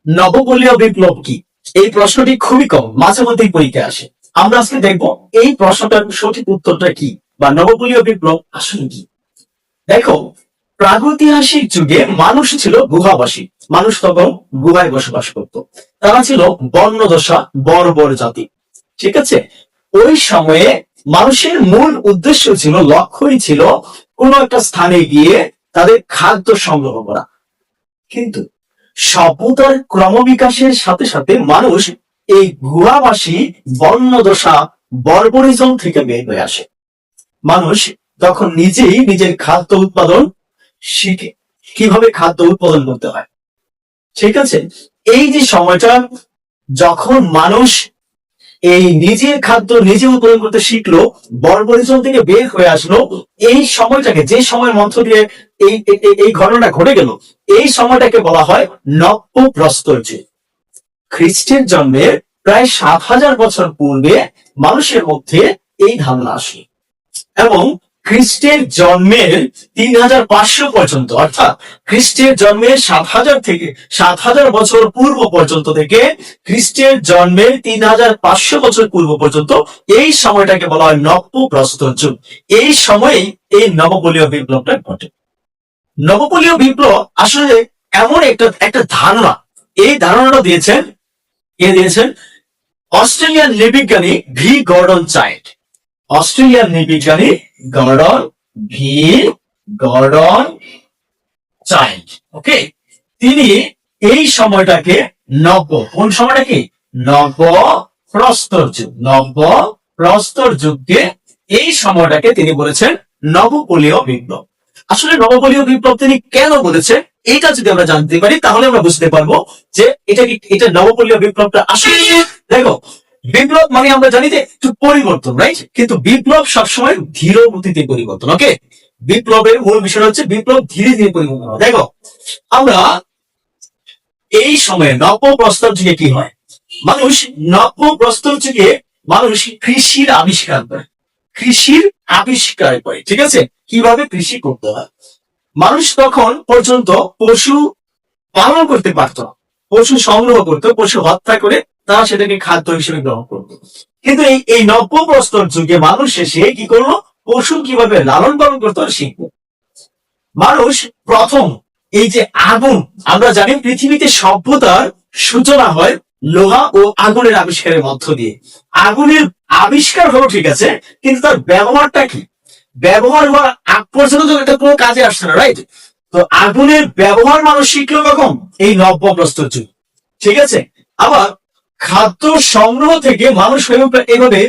নবপলীয় বিপ্লব কি? এই প্রশ্নটি খুবই কম, মাঝে মধ্যেই পরীক্ষায় আসে। আমরা আজকে দেখবো এই প্রশ্নটার সঠিক উত্তরটা কি, বা নবপলীয় বিপ্লব আসলে কি। দেখো, প্রাগৈতিহাসিক যুগে মানুষ ছিল গুহাবাসী। মানুষ তখন গুহায় বসবাস করত। তারা ছিল বর্ণদশা বর্বর জাতি। ঠিক আছে। ওই সময়ে মানুষের মূল উদ্দেশ্য ছিল, লক্ষ্যই ছিল কোন একটা স্থানে গিয়ে তাদের খাদ্য সংগ্রহ করা। কিন্তু সভ্যতার ক্রমবিকাশের সাথে সাথে মানুষ এই গুহাবাসী বর্ণদশা বর্বরিজম থেকে বের হয়ে আসে। মানুষ তখন নিজেই নিজের খাদ্য উৎপাদন শিখে, কিভাবে খাদ্য উৎপাদন করতে হয়। ঠিক আছে। এই যে সময়টা যখন মানুষ এই নিজের খাদ্য নিজে উৎপাদন করতে শিখলো, বর্বরিজম থেকে বের হয়ে আসলো, এই সময়টাকে, যে সময়ের মধ্য দিয়ে এই ঘটনা ঘটে গেল, এই সময়টাকে বলা হয় নব্যপ্রস্তর যুগ। খ্রিস্টের জন্মের প্রায় ৭,০০০ বছর পূর্বে মানুষের মধ্যে এই ধারণা আসে, এবং খ্রিস্টের জন্মের ৩৫০০ পর্যন্ত, অর্থাৎ খ্রিস্টের জন্মের ৭,০০০ বছর পূর্ব পর্যন্ত থেকে খ্রিস্টের জন্মের ৩৫০০ বছর পূর্ব পর্যন্ত এই সময়টাকে বলা হয় নব্যপ্রস্তর যুগ। এই সময়েই এই নবপলীয় বিপ্লবটা ঘটে। নবপলীয় বিপ্লব আসলে এমন একটা ধারণা, এই ধারণাটা দিয়েছেন অস্ট্রেলিয়ান নৃবিজ্ঞানী ভি গর্ডন চাইল্ড। অস্ট্রেলিয়ান নৃবিজ্ঞানী গর্ডন চাইল্ড। ওকে, তিনি এই সময়টাকে কোন সময়টাকে নব্যপ্রস্তর যুগকে, এই সময়টাকে তিনি বলেছেন নবপলীয় বিপ্লব। আসলে নবপলীয় বিপ্লব তিনি কেন বলেছেন, এটা যদি আমরা জানতে পারি তাহলে আমরা বুঝতে পারবো যে এটা নবপলীয় বিপ্লবটা আসলে। দেখো, বিপ্লব মানে আমরা জানি যে একটু পরিবর্তন, রাইট? কিন্তু বিপ্লব সবসময় ধীর গতিতে পরিবর্তন। ওকে, বিপ্লবের মূল বিষয় হচ্ছে বিপ্লব ধীরে ধীরে পরিবর্তন। দেখো, আমরা এই সময়ে নব্যপ্রস্তর যুগে কি হয়, নব্যপ্রস্তর যুগে মানুষ কৃষির আবিষ্কার করে। ঠিক আছে, কিভাবে কৃষি করতে হয়। মানুষ তখন পর্যন্ত পশু পালন করতে পারত, পশু সংগ্রহ করত, পশু হত্যা করে তারা সেটাকে খাদ্য হিসেবে গ্রহণ করত। কিন্তু এই নব্যপ্রস্তর যুগে মানুষ এসে কি করলো, পশু কিভাবে লালন পালন করতে হয় শিখবো। মানুষ প্রথম এই যে আগুন, আমরা জানি পৃথিবীতে সভ্যতার সূচনা হয় লোহা ও আগুনের আবিষ্কারের মধ্য দিয়ে। আগুনের আবিষ্কার হলো, ঠিক আছে, কিন্তু তার ব্যবহারটা কি, ব্যবহার হওয়ার আগ পর্যন্ত তো এটা কোনো কাজে আসছে না, রাইট? তো আগুনের ব্যবহার মানুষ শিখলো কখন, এই নব্যপ্রস্তর যুগ। ঠিক আছে। আবার খাদ্য সংগ্রহ থেকে মানুষ এভাবে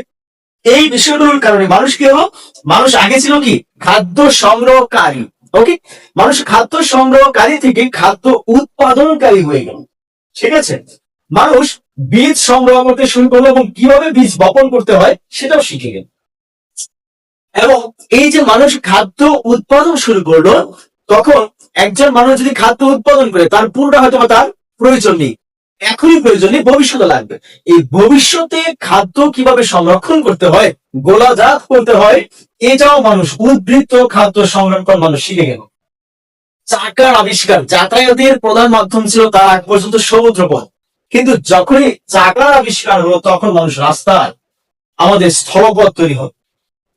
এই বিষয়গুলোর কারণে মানুষ কি হলো, মানুষ আগে ছিল কি খাদ্য সংগ্রহকারী। ওকে, মানুষ খাদ্য সংগ্রহকারী থেকে খাদ্য উৎপাদনকারী হয়ে গেল। ঠিক আছে। মানুষ বীজ সংগ্রহ করতে শুরু করলো এবং কিভাবে বীজ বপন করতে হয় সেটাও শিখে গেল। এবং এই যে মানুষ খাদ্য উৎপাদন শুরু করলো, তখন একজন মানুষ যদি খাদ্য উৎপাদন করে, তার পুরোটা হয়তো তার প্রয়োজন নেই, এখনই প্রয়োজন নেই, ভবিষ্যতে লাগবে। এই ভবিষ্যতে খাদ্য কিভাবে সংরক্ষণ করতে হয়, গোলাজাত করতে হয়, এটাও মানুষ, উদ্বৃত্ত খাদ্য সংরক্ষণ মানুষ শিখে গেল। চাকার আবিষ্কার, যাতায়াতের প্রধান মাধ্যম ছিল তার আগ পর্যন্ত সমুদ্রপথ, কিন্তু যখনই চাকার আবিষ্কার হলো তখন মানুষ রাস্তায়, আমাদের স্থলপথ তৈরি হলো।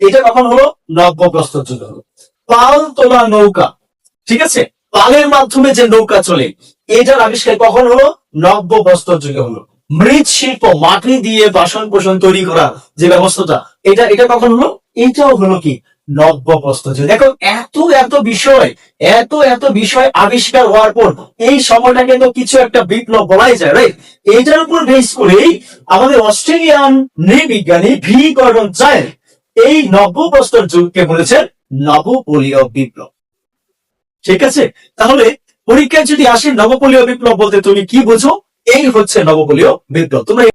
এটা কখন হলো, নব্যপ্রস্তর যুগে হলো। পাল তোলা নৌকা, ঠিক আছে, পালের মাধ্যমে যে নৌকা চলে, এটার আবিষ্কার কখন হলো, নব্যপ্রস্তর যুগে হলো। মৃৎ শিল্প, মাটি দিয়ে বাসন কোসন তৈরি করা যে ব্যবস্থাটা, এটা কখন হলো, এটাও হলো কি নব্যপ্রস্তর যুগ। দেখো, এত বিষয় আবিষ্কার হওয়ার পর এই সময়টাকে তো কিছু একটা বিপ্লব বলাই যায়, রাইট? এটার উপর বেস করেই আমাদের অস্ট্রেলিয়ান নৃবিজ্ঞানী ভি গর্ডন চাইল্ড এই নব্যপ্রস্তর যুগকে বলেছেন নবপলীয় বিপ্লব। ঠিক আছে। তাহলে পরীক্ষায় যদি আসে নবপলীয় বিপ্লব বলতে তুমি কি বোঝো, এই হচ্ছে নবপলীয় বিপ্লব। তোমরা